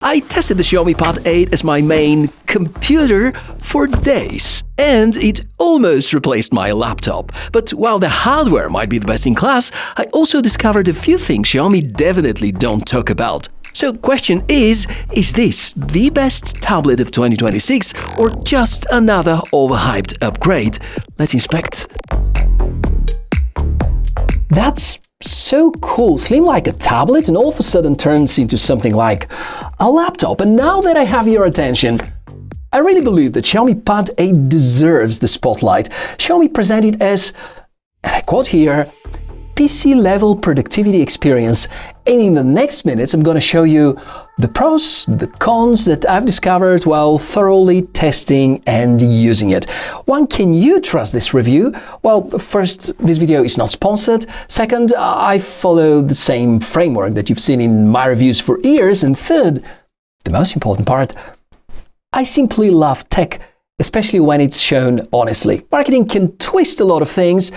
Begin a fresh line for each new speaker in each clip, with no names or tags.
I tested the Xiaomi Pad 8 as my main computer for days, and it almost replaced my laptop. But while the hardware might be the best in class, I also discovered a few things Xiaomi definitely don't talk about. So question is this the best tablet of 2026 or just another overhyped upgrade? Let's inspect. That's so cool, slim like a tablet and all of a sudden turns into something like a laptop. And now that I have your attention, I really believe that Xiaomi Pad 8 deserves the spotlight. Xiaomi presented it as, and I quote here, PC-level productivity experience, and in the next minutes I'm going to show you the pros, the cons that I've discovered while thoroughly testing and using it. One, can you trust this review? Well, first, this video is not sponsored. Second, I follow the same framework that you've seen in my reviews for years. And third, the most important part, I simply love tech, especially when it's shown honestly. Marketing can twist a lot of things,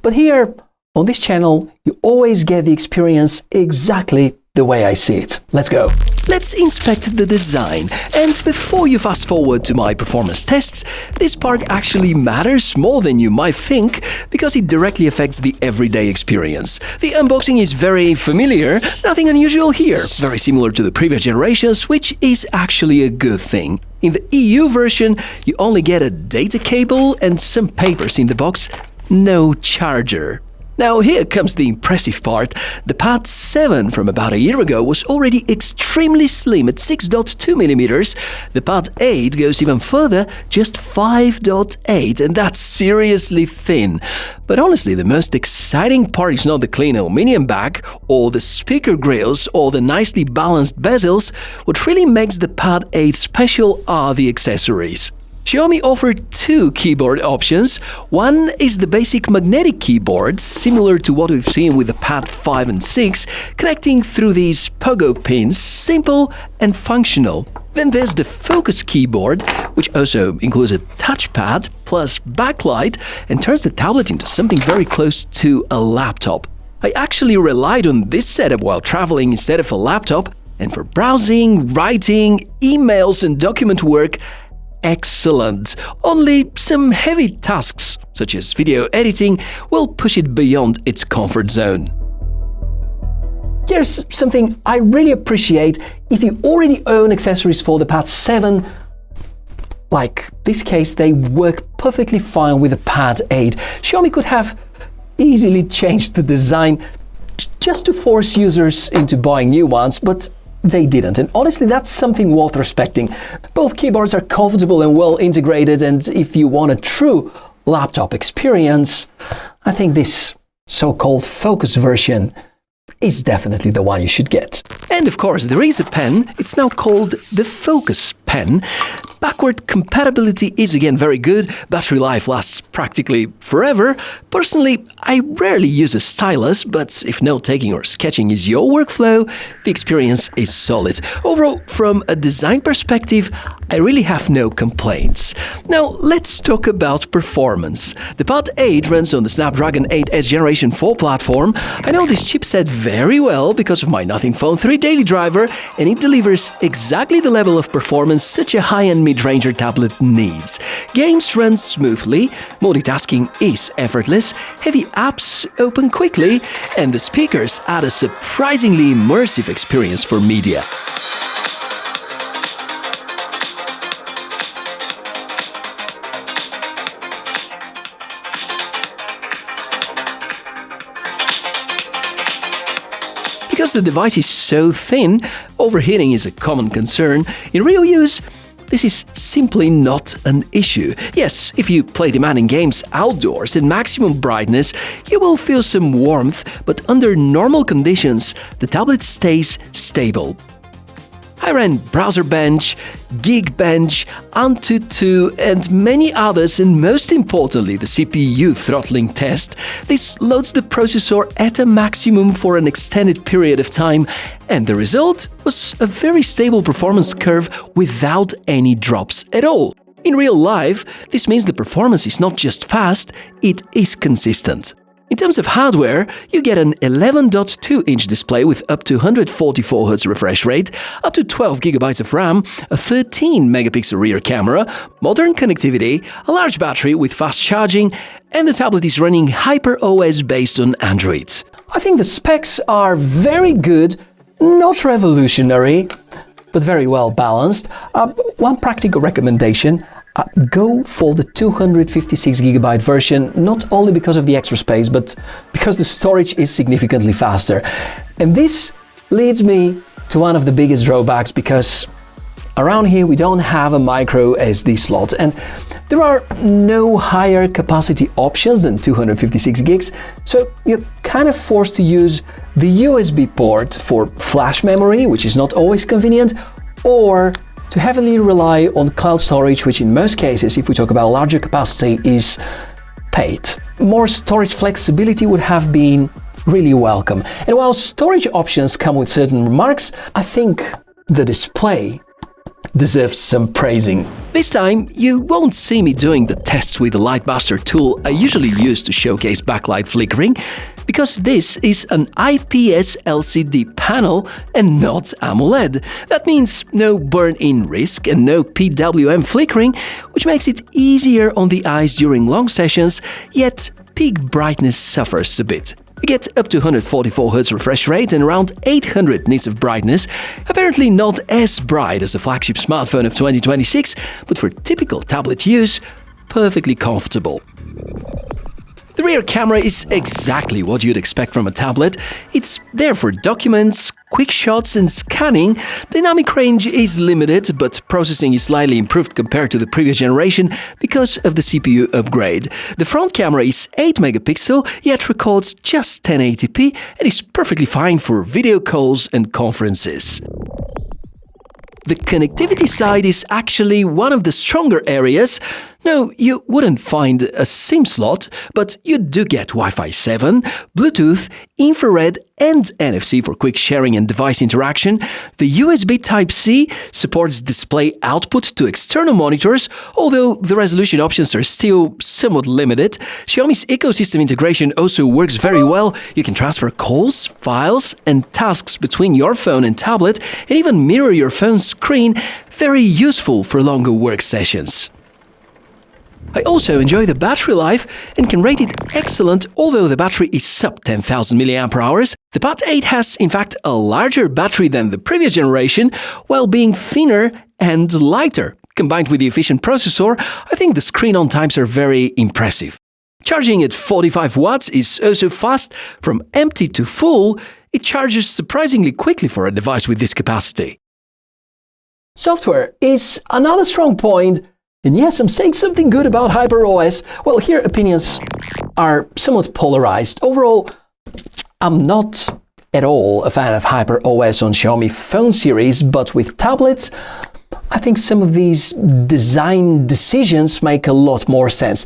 but here, on this channel, you always get the experience exactly the way I see it. Let's go. Let's inspect the design. And before you fast forward to my performance tests, this part actually matters more than you might think because it directly affects the everyday experience. The unboxing is very familiar, nothing unusual here, very similar to the previous generations, which is actually a good thing. In the EU version, you only get a data cable and some papers in the box, no charger. Now here comes the impressive part. The Pad 7 from about a year ago was already extremely slim at 6.2mm. The Pad 8 goes even further, just 5.8, and that's seriously thin. But honestly, the most exciting part is not the clean aluminum back, or the speaker grills, or the nicely balanced bezels. What really makes the Pad 8 special are the accessories. Xiaomi offered two keyboard options. One is the basic magnetic keyboard, similar to what we've seen with the Pad 5 and 6, connecting through these pogo pins, simple and functional. Then there's the focus keyboard, which also includes a touchpad plus backlight and turns the tablet into something very close to a laptop. I actually relied on this setup while traveling instead of a laptop, and for browsing, writing, emails and document work, excellent. Only some heavy tasks, such as video editing, will push it beyond its comfort zone. Here's something I really appreciate. If you already own accessories for the Pad 7, like this case, they work perfectly fine with the Pad 8. Xiaomi could have easily changed the design just to force users into buying new ones, but they didn't, and honestly that's something worth respecting. Both keyboards are comfortable and well integrated, and if you want a true laptop experience, I think this so-called focus version is definitely the one you should get. And of course there is a pen, it's now called the Focus Pen. Backward compatibility is again very good, battery life lasts practically forever. Personally, I rarely use a stylus, but if note-taking or sketching is your workflow, the experience is solid. Overall, from a design perspective, I really have no complaints. Now, let's talk about performance. The Pad 8 runs on the Snapdragon 8S Generation 4 platform. I know this chipset very well because of my Nothing Phone 3 daily driver, and it delivers exactly the level of performance such a high-end mid-ranger tablet needs. Games run smoothly, multitasking is effortless, heavy apps open quickly, and the speakers add a surprisingly immersive experience for media. Because the device is so thin, overheating is a common concern. In real use, this is simply not an issue. Yes, if you play demanding games outdoors at maximum brightness, you will feel some warmth, but under normal conditions, the tablet stays stable. I ran Browser Bench, Geekbench, Antutu, and many others, and most importantly, the CPU throttling test. This loads the processor at a maximum for an extended period of time, and the result was a very stable performance curve without any drops at all. In real life, this means the performance is not just fast, it is consistent. In terms of hardware, you get an 11.2-inch display with up to 144Hz refresh rate, up to 12GB of RAM, a 13-megapixel rear camera, modern connectivity, a large battery with fast charging, and the tablet is running HyperOS based on Android. I think the specs are very good, not revolutionary, but very well balanced. One practical recommendation: go for the 256GB version, not only because of the extra space, but because the storage is significantly faster. And this leads me to one of the biggest drawbacks, because around here we don't have a micro SD slot, and there are no higher capacity options than 256 gigs, so you're kind of forced to use the USB port for flash memory, which is not always convenient, or to heavily rely on cloud storage, which in most cases, if we talk about larger capacity, is paid. More storage flexibility would have been really welcome. And while storage options come with certain remarks, I think the display deserves some praising. This time, you won't see me doing the tests with the Lightmaster tool I usually use to showcase backlight flickering, because this is an IPS LCD panel and not AMOLED. That means no burn-in risk and no PWM flickering, which makes it easier on the eyes during long sessions, yet peak brightness suffers a bit. You get up to 144Hz refresh rate and around 800 nits of brightness, apparently not as bright as a flagship smartphone of 2026, but for typical tablet use, perfectly comfortable. The rear camera is exactly what you'd expect from a tablet. It's there for documents, quick shots and scanning. Dynamic range is limited, but processing is slightly improved compared to the previous generation because of the CPU upgrade. The front camera is 8 megapixel, yet records just 1080p and is perfectly fine for video calls and conferences. The connectivity side is actually one of the stronger areas. No, you wouldn't find a SIM slot, but you do get Wi-Fi 7, Bluetooth, infrared and NFC for quick sharing and device interaction. The USB Type-C supports display output to external monitors, although the resolution options are still somewhat limited. Xiaomi's ecosystem integration also works very well. You can transfer calls, files and tasks between your phone and tablet, and even mirror your phone's screen, very useful for longer work sessions. I also enjoy the battery life and can rate it excellent, although the battery is sub 10,000 mAh. The Pad 8 has in fact a larger battery than the previous generation, while being thinner and lighter. Combined with the efficient processor, I think the screen-on times are very impressive. Charging at 45 watts is also fast. From empty to full, it charges surprisingly quickly for a device with this capacity. Software is another strong point. And yes, I'm saying something good about HyperOS. Well, here opinions are somewhat polarized. Overall, I'm not at all a fan of HyperOS on Xiaomi phone series, but with tablets, I think some of these design decisions make a lot more sense.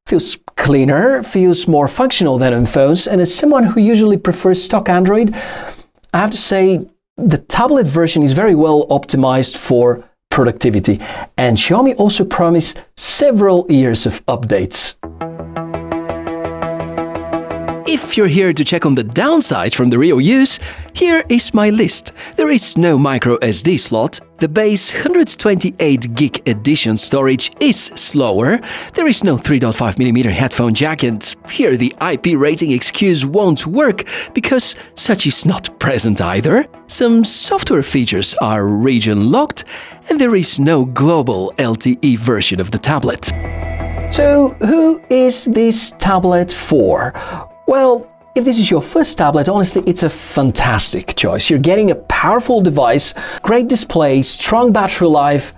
Feels cleaner, feels more functional than on phones, and as someone who usually prefers stock Android, I have to say the tablet version is very well optimized for productivity, and Xiaomi also promised several years of updates. If you're here to check on the downsides from the real use, here is my list. There is no micro SD slot, the base 128GB edition storage is slower, there is no 3.5mm headphone jack, and here the IP rating excuse won't work because such is not present either. Some software features are region locked, and there is no global LTE version of the tablet. So who is this tablet for? Well, if this is your first tablet, honestly, it's a fantastic choice. You're getting a powerful device, great display, strong battery life,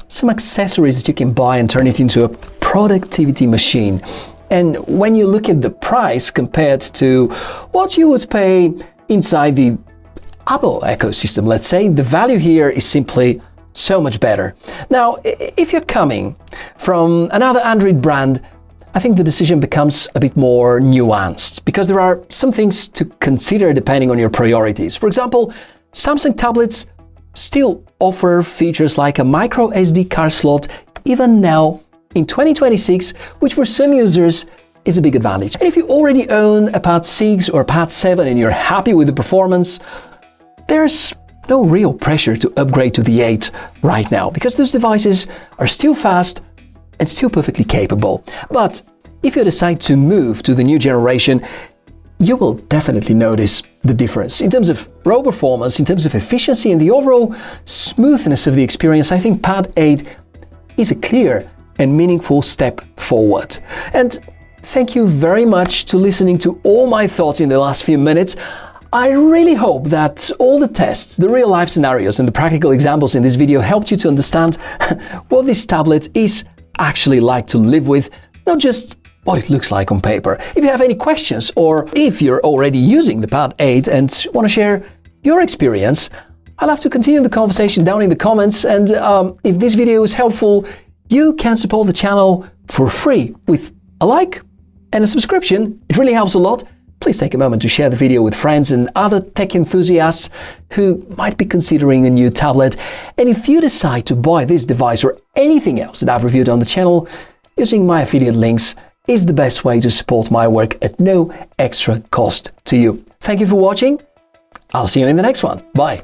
some accessories that you can buy and turn it into a productivity machine. And when you look at the price compared to what you would pay inside the Apple ecosystem, let's say, the value here is simply so much better. Now, if you're coming from another Android brand, I think the decision becomes a bit more nuanced, because there are some things to consider depending on your priorities. For example, Samsung tablets still offer features like a micro SD card slot even now in 2026, which for some users is a big advantage. And if you already own a Pad 6 or Pad 7 and you're happy with the performance, there's no real pressure to upgrade to the 8 right now, because those devices are still fast and still perfectly capable. But if you decide to move to the new generation, you will definitely notice the difference. In terms of raw performance, in terms of efficiency and the overall smoothness of the experience, I think Pad 8 is a clear and meaningful step forward. And thank you very much to listening to all my thoughts in the last few minutes. I really hope that all the tests, the real-life scenarios and the practical examples in this video helped you to understand what this tablet is actually like to live with, not just what it looks like on paper. If you have any questions, or if you're already using the Pad 8 and want to share your experience, I'd love to continue the conversation down in the comments. And if this video is helpful, you can support the channel for free with a like and a subscription. It really helps a lot. Please take a moment to share the video with friends and other tech enthusiasts who might be considering a new tablet. And if you decide to buy this device or anything else that I've reviewed on the channel, using my affiliate links is the best way to support my work at no extra cost to you. Thank you for watching. I'll see you in the next one. Bye.